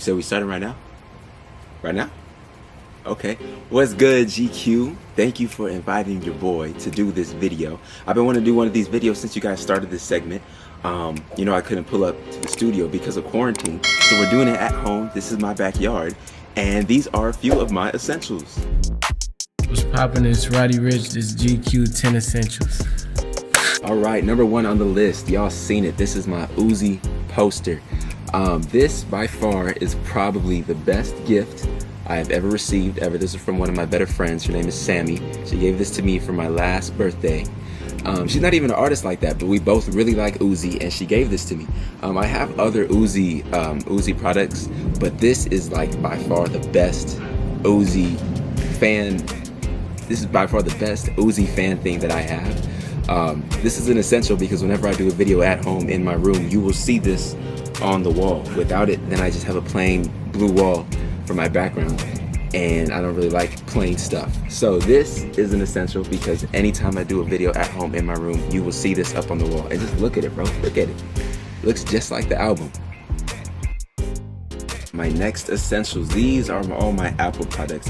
So we starting right now? Right now? Okay. What's good, GQ? Thank you for inviting your boy to do this video. I've been wanting to do one of these videos since you guys started this segment. I couldn't pull up to the studio because of quarantine, so we're doing it at home. This is my backyard, and these are a few of my essentials. What's poppin'? It's Roddy Rich. This GQ 10 Essentials. All right, number one on the list. Y'all seen it. This is my Uzi poster. This by far is probably the best gift I have ever received ever. This is from one of my better friends. Her name is Sammy. She gave this to me for my last birthday. She's not even an artist like that, but we both really like Uzi, and she gave this to me. I have other Uzi products, but this is like by far the best Uzi fan. This is by far the best Uzi fan thing that I have. This is an essential because whenever I do a video at home in my room, you will see this on the wall. Without it, then I just have a plain blue wall for my background, and I don't really like plain stuff. So this is an essential because anytime I do a video at home in my room, you will see this up on the wall. And just look at it, bro. Look at it. It looks just like the album. My next essentials. These are all my Apple products.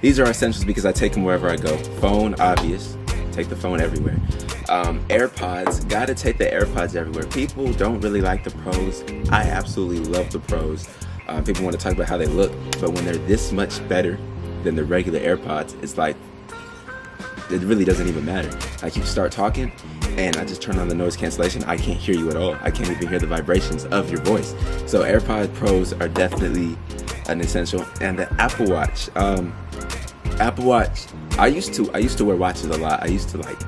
These are essentials because I take them wherever I go. Phone, obvious. Take the phone everywhere. AirPods, gotta take the AirPods everywhere. People don't really like the Pros. I absolutely love the Pros. People want to talk about how they look, but when they're this much better than the regular AirPods, it's like, it really doesn't even matter. Like, you start talking, and I just turn on the noise cancellation, I can't hear you at all. I can't even hear the vibrations of your voice. So AirPod Pros are definitely an essential. And the Apple Watch. Apple Watch, I used to wear watches a lot. I used to like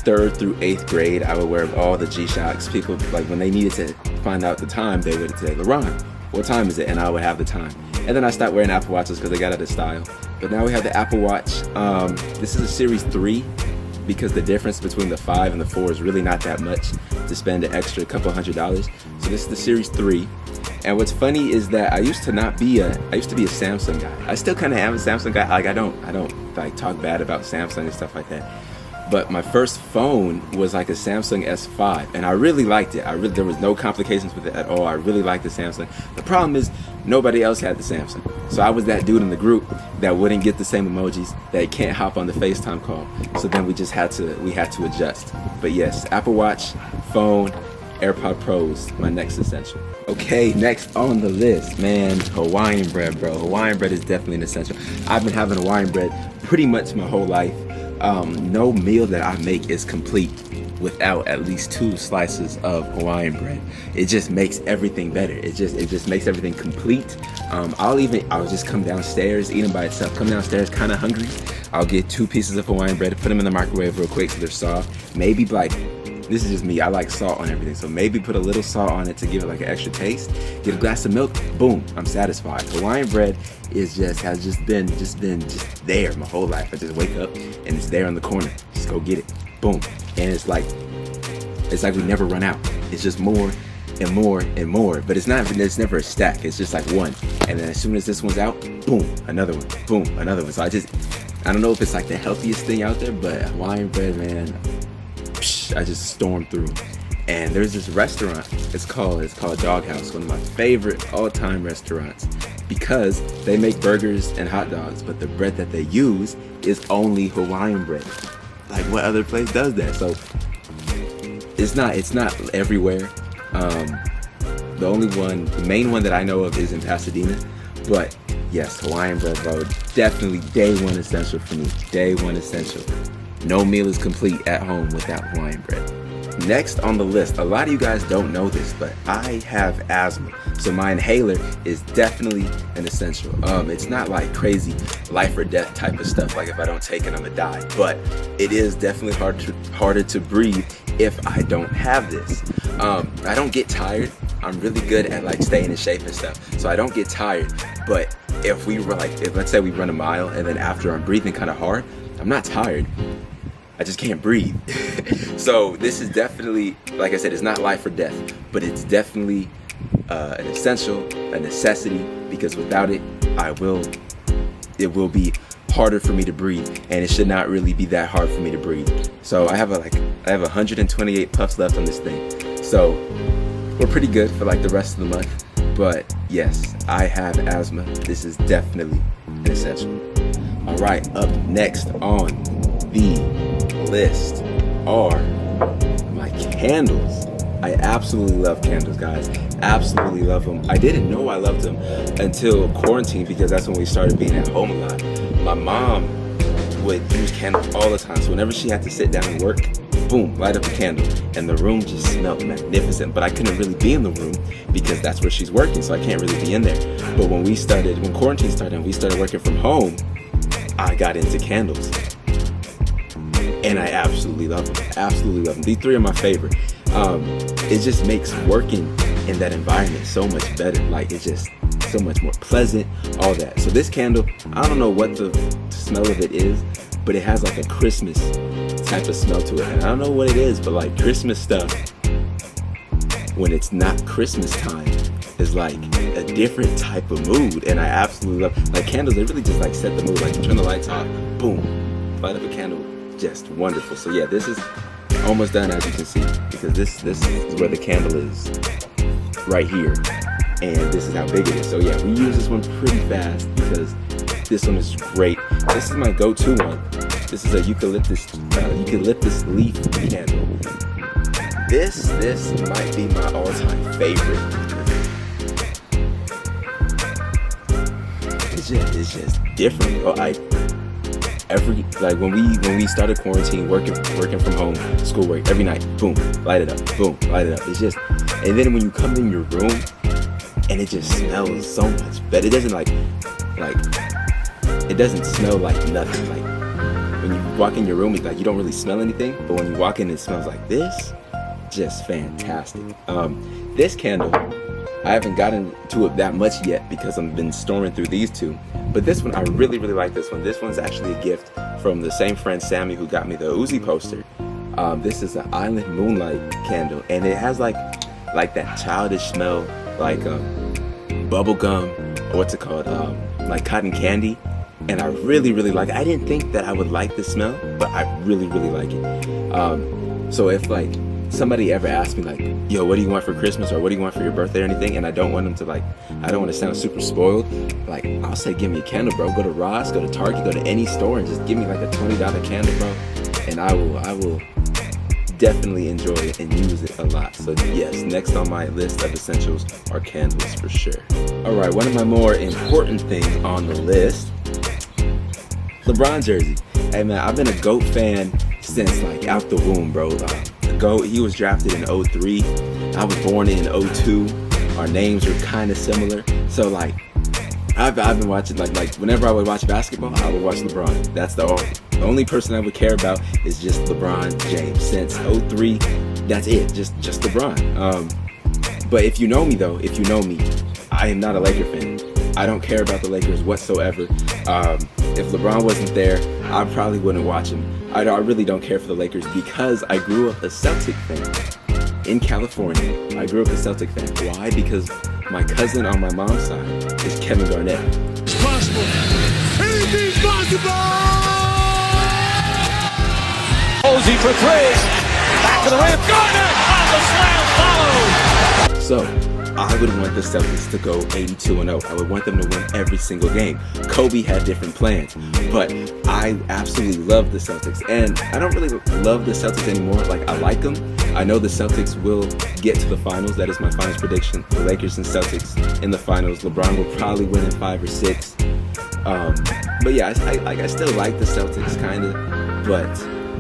3rd through 8th grade, I would wear all the G-Shocks. People, like, when they needed to find out the time, they would say, "Laurent, what time is it?" And I would have the time. And then I stopped wearing Apple Watches because they got out of style. But now we have the Apple Watch. This is a Series 3 because the difference between the 5 and the 4 is really not that much to spend an extra couple $100. So this is the Series 3. And what's funny is that I used to be a Samsung guy. I still kind of am a Samsung guy. Like, I don't like talk bad about Samsung and stuff like that. But my first phone was like a Samsung S5, and I really liked it. There was no complications with it at all. I really liked the Samsung. The problem is nobody else had the Samsung. So I was that dude in the group that wouldn't get the same emojis, that can't hop on the FaceTime call. So then we had to adjust. But yes, Apple Watch, phone, AirPod Pros, my next essential. Okay, next on the list, man, Hawaiian bread, bro. Hawaiian bread is definitely an essential. I've been having Hawaiian bread pretty much my whole life. No meal that I make is complete without at least 2 slices of Hawaiian bread. It just makes everything better. It just makes everything complete. I'll just come downstairs, eat them by itself. Come downstairs kind of hungry, I'll get 2 pieces of Hawaiian bread, put them in the microwave real quick so they're soft. Maybe, like, this is just me, I like salt on everything, so maybe put a little salt on it to give it like an extra taste. Get a glass of milk, boom, I'm satisfied. Hawaiian bread has just been there my whole life. I just wake up and it's there on the corner. Just go get it, boom. And it's like we never run out. It's just more and more and more. But it's never a stack. It's just like one. And then as soon as this one's out, boom, another one, boom, another one. So I don't know if it's like the healthiest thing out there, but Hawaiian bread, man, I just stormed through. And there's this restaurant, it's called Doghouse, one of my favorite all-time restaurants, because they make burgers and hot dogs, but the bread that they use is only Hawaiian bread. Like, what other place does that? So it's not everywhere. The main one that I know of is in Pasadena. But yes, Hawaiian bread, bro, definitely day one essential for me. Day one essential. No meal is complete at home without Hawaiian bread. Next on the list, a lot of you guys don't know this, but I have asthma. So my inhaler is definitely an essential. It's not like crazy life or death type of stuff, like if I don't take it, I'm gonna die. But it is definitely harder to breathe if I don't have this. I don't get tired. I'm really good at like staying in shape and stuff. So I don't get tired. But if let's say we run a mile and then after I'm breathing kind of hard, I'm not tired. I just can't breathe. So this is definitely, like I said, it's not life or death, but it's definitely an essential, a necessity, because without it, it will be harder for me to breathe, and it should not really be that hard for me to breathe. So I have 128 puffs left on this thing. So we're pretty good for like the rest of the month. But yes, I have asthma. This is definitely an essential. All right, up next on the list are my candles. I absolutely love candles, guys. Absolutely love them. I didn't know I loved them until quarantine, because that's when we started being at home a lot. My mom would use candles all the time, so whenever she had to sit down and work, boom, light up a candle, and the room just smelled magnificent. But I couldn't really be in the room because that's where she's working, so I can't really be in there. But when quarantine started and we started working from home, I got into candles, and I absolutely love them. Absolutely love them. These three are my favorite. It just makes working in that environment so much better. Like, it's just so much more pleasant, all that. So this candle, I don't know what the smell of it is, but it has like a Christmas type of smell to it. And I don't know what it is, but like Christmas stuff, when it's not Christmas time, is like a different type of mood. And I absolutely love, like, candles, they really just like set the mood. Like, you turn the lights off, boom, light up a candle, just wonderful. So yeah, this is almost done, as you can see, because this is where the candle is, right here, and this is how big it is. So yeah, we use this one pretty fast because this one is great. This is my go-to one. This is a eucalyptus leaf candle. This might be my all-time favorite. It's just different. When we started quarantine, working from home, schoolwork every night, boom, light it up, boom, light it up. It's just, and then when you come in your room, and it just smells so much better. It doesn't it doesn't smell like nothing. Like, when you walk in your room, it's like you don't really smell anything, but when you walk in, it smells like this. Just fantastic. This candle, I haven't gotten to it that much yet because I've been storming through these two. But this one, I really, really like this one. This one's actually a gift from the same friend, Sammy, who got me the Uzi poster. This is an Island Moonlight candle, and it has like that childish smell, like bubble gum, or what's it called, like cotton candy. And I really, really like it. I didn't think that I would like the smell, but I really, really like it. So if like somebody ever asked me like, yo, what do you want for Christmas, or what do you want for your birthday or anything, and I don't want them to like, I don't want to sound super spoiled, like, I'll say, give me a candle, bro. Go to Ross, go to Target, go to any store, and just give me like a $20 candle, bro, and I will definitely enjoy it and use it a lot. So yes, next on my list of essentials are candles for sure. All right, one of my more important things on the list, Lebron Jersey. Hey man, I've been a GOAT fan since like out the womb, bro. The GOAT, he was drafted in 03. I was born in 02. Our names were kind of similar. So like, I've been watching, like whenever I would watch basketball, I would watch LeBron. That's the only person I would care about is just LeBron James. Since 03, that's it, just LeBron. But if you know me though, I am not a Laker fan. I don't care about the Lakers whatsoever. If LeBron wasn't there, I probably wouldn't watch him. I really don't care for the Lakers because I grew up a Celtic fan in California. I grew up a Celtic fan. Why? Because my cousin on my mom's side is Kevin Garnett. It's possible. Anything's possible! Posey for three. Back to the rim. Garnett on the slam follows. So I would want the Celtics to go 82-0. I would want them to win every single game. Kobe had different plans, but I absolutely love the Celtics. And I don't really love the Celtics anymore. Like, I like them. I know the Celtics will get to the finals. That is my finals prediction. The Lakers and Celtics in the finals. LeBron will probably win in 5 or 6. But yeah, I still like the Celtics, kind of. But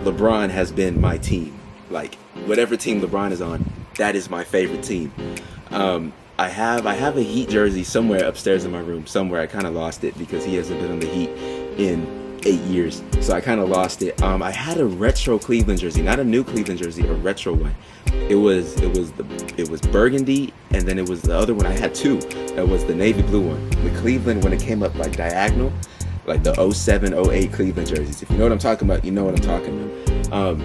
LeBron has been my team. Like, whatever team LeBron is on, that is my favorite team. I have a Heat jersey somewhere upstairs in my room. Somewhere I kind of lost it because he hasn't been on the Heat in 8 years. So I kind of lost it. I had a retro Cleveland jersey, not a new Cleveland jersey, a retro one. It was burgundy, and then it was the other one. I had two. That was the navy blue one. The Cleveland, when it came up like diagonal, like the 07, 08 Cleveland jerseys. If you know what I'm talking about, you know what I'm talking about.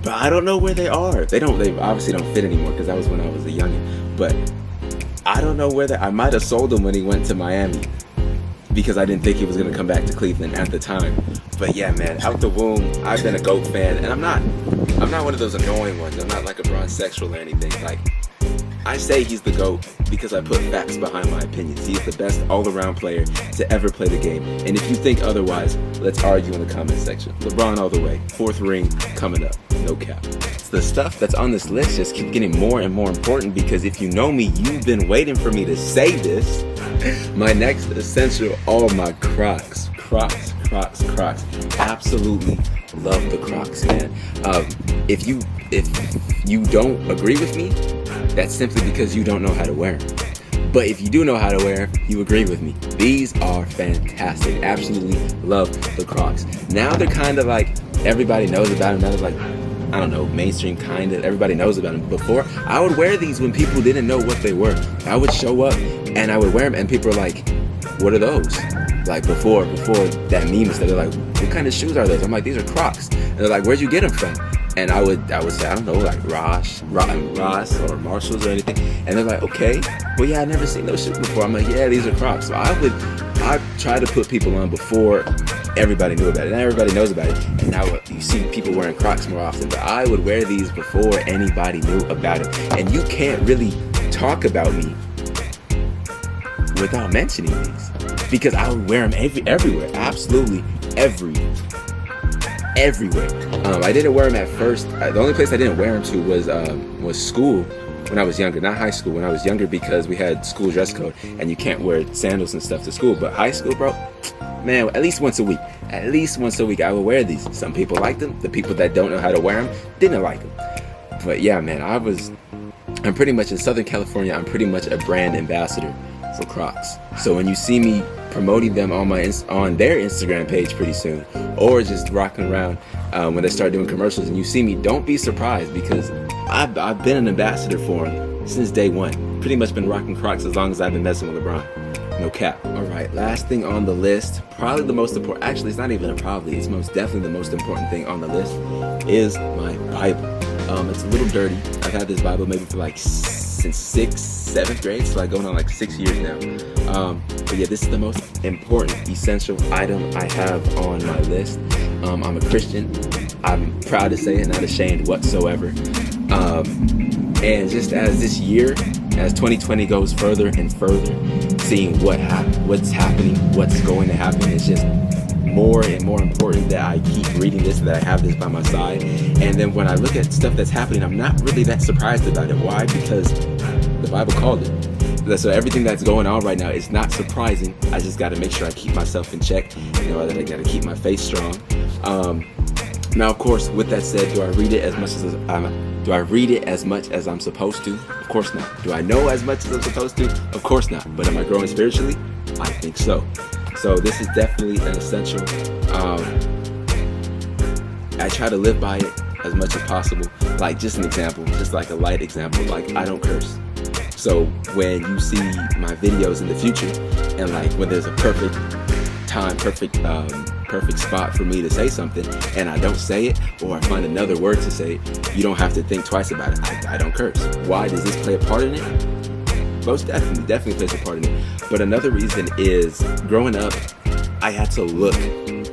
But I don't know where they are. They obviously don't fit anymore because that was when I was a youngin'. But I don't know where I might have sold him when he went to Miami because I didn't think he was gonna come back to Cleveland at the time. But yeah, man, out the womb, I've been a GOAT fan, and I'm not one of those annoying ones. I'm not like a bronze sexual or anything. Like, I say he's the GOAT because I put facts behind my opinions. He's the best all-around player to ever play the game. And if you think otherwise, let's argue in the comment section. LeBron all the way. 4th ring coming up. No cap. The stuff that's on this list just keep getting more and more important because if you know me, you've been waiting for me to say this. My next essential, all my Crocs. Crocs. Absolutely love the Crocs, man. If you don't agree with me, that's simply because you don't know how to wear them. But if you do know how to wear them, you agree with me. These are fantastic. Absolutely love the Crocs. Now they're kind of like everybody knows about them. Now they're like, I don't know, mainstream kind of. Everybody knows about them. Before, I would wear these when people didn't know what they were. I would show up and I would wear them and people were like, what are those? Like before that meme and stuff, they're like, what kind of shoes are those? I'm like, these are Crocs. And they're like, where'd you get them from? And I would say, I don't know, like Ross or Marshalls or anything. And they're like, okay, well, yeah, I've never seen those shoes before. I'm like, yeah, these are Crocs. So I try to put people on before everybody knew about it. Now everybody knows about it. And now you see people wearing Crocs more often. But I would wear these before anybody knew about it. And you can't really talk about me without mentioning these. Because I would wear them everywhere. Absolutely everywhere. I didn't wear them at first. The only place I didn't wear them to was school when I was younger. Not high school, when I was younger, because we had school dress code and you can't wear sandals and stuff to school. But high school, bro, man, at least once a week I would wear these. Some people liked them. The people that don't know how to wear them didn't like them. But yeah, man, I'm pretty much in Southern California. I'm pretty much a brand ambassador for Crocs. So when you see me promoting them on their Instagram page pretty soon, or just rocking around when they start doing commercials and you see me, don't be surprised because I've been an ambassador for them since day one. Pretty much been rocking Crocs as long as I've been messing with LeBron. No cap. All right, last thing on the list, probably the most important, actually it's not even a probably, it's most definitely the most important thing on the list is my Bible. It's a little dirty. I've had this Bible maybe for like since 6th, 7th grade, so like going on like 6 years now. But yeah, this is the most important essential item I have on my list. I'm a Christian. I'm proud to say it, not ashamed whatsoever. And just as this year, as 2020 goes further and further, seeing what's happening, what's going to happen, it's just more and more important that I keep reading this, that I have this by my side. And then when I look at stuff that's happening, I'm not really that surprised about it. Why? Because the Bible called it. So everything that's going on right now is not surprising. I just got to make sure I keep myself in check. You know, that I got to keep my faith strong. Now, of course, with that said, do I read it as much as I'm supposed to? Of course not. Do I know as much as I'm supposed to? Of course not. But am I growing spiritually? I think so. So this is definitely an essential. I try to live by it as much as possible. Like just an example, just like a light example, like I don't curse. So when you see my videos in the future and like when there's a perfect time, perfect spot for me to say something and I don't say it, or I find another word to say, you don't have to think twice about it. I don't curse. Why? Does this play a part in it? Most definitely plays a part in it. But another reason is growing up, I had to look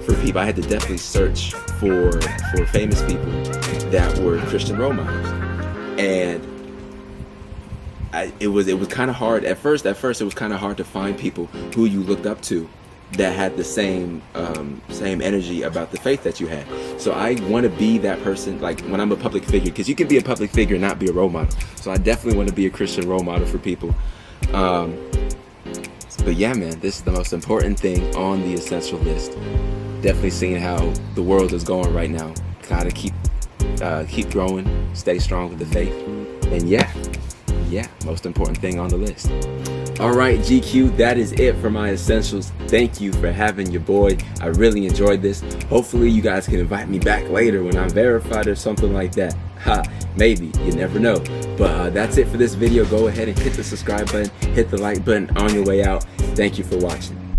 for people. I had to definitely search for famous people that were Christian role models. And it was kind of hard at first. It was kind of hard to find people who you looked up to that had the same energy about the faith that you had. So I want to be that person, like when I'm a public figure, because you can be a public figure and not be a role model. So I definitely want to be a Christian role model for people. But yeah, man, this is the most important thing on the essential list. Definitely seeing how the world is going right now. Gotta keep growing, stay strong with the faith, and yeah, most important thing on the list. All right, GQ, that is it for my essentials. Thank you for having your boy. I really enjoyed this. Hopefully you guys can invite me back later when I'm verified or something like that. Maybe, you never know. But that's it for this video. Go ahead and hit the subscribe button, hit the like button on your way out. Thank you for watching.